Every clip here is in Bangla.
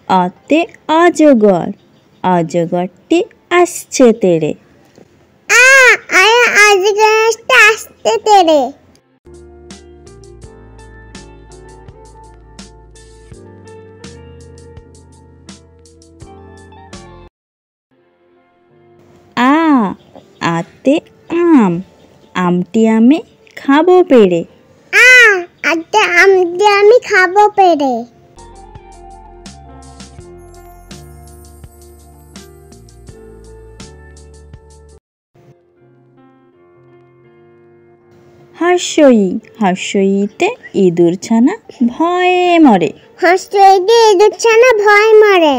আতে অজগর, অজগরটি আসছে তেড়ে। অজগরটা আসছে তেড়ে। আতে আম, আমটি আমি খাবো পেড়ে। আতে আমটি আমি খাবো পেড়ে। হর্ষই, হর্ষইতে ইঁদুর ছানা ভয়ে মরে। হর্ষইতে ইঁদুর ছানা ভয়ে মরে।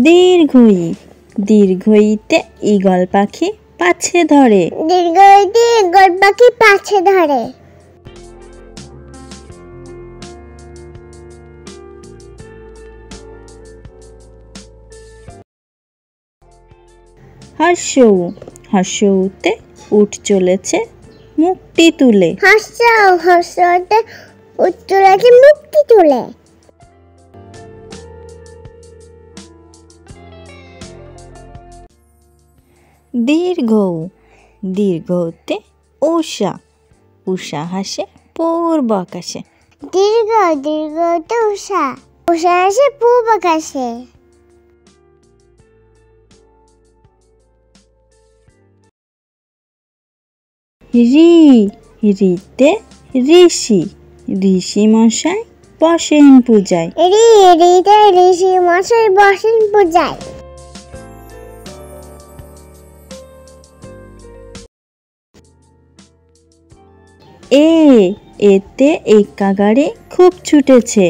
দীর্ঘই, দীর্ঘইতে ঈগল পাখি পাছে ধরে। দীর্ঘইতে ঈগল পাখি পাছে ধরে। হর্ষৌ, হর্ষৌতে উঠ চলেছে মুক্তি তুলে। হর্ষৌতে উঠ চলেছে মুক্তি তুলে। দীর্ঘৌ, দীর্ঘতে উষা, উষা হাসে পূর্ব আকাশে। দীর্ঘতে উষা, উষা হাসে পূর্ব আকাশে। রি, রিতে ঋষি, ঋষি মশাই বসেন পূজায়। রিতে ঋষি মশাই বসেন পূজায়। এতে একা গাড়ি খুব ছুটেছে।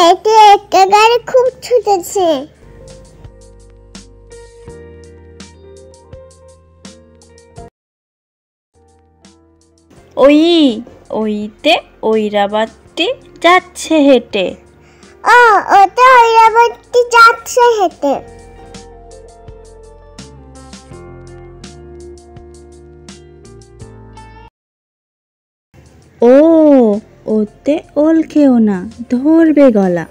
এতে একা গাড়ি খুব ছুটেছে। ওইতে ঐরাবতী যাচ্ছে হেঁটে। ওতে ঐরাবতী যাচ্ছে হেঁটে। ওতে ওল খেও না ধরবে গলা।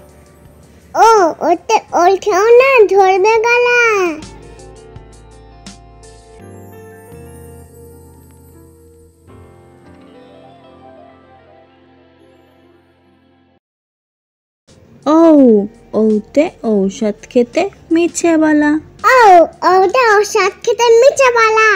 ওতে ওল খেও না ধরবে গলা। ওতে ঔষধ খেতে মিছে বলা। ওতে ঔষধ খেতে মিছে বলা।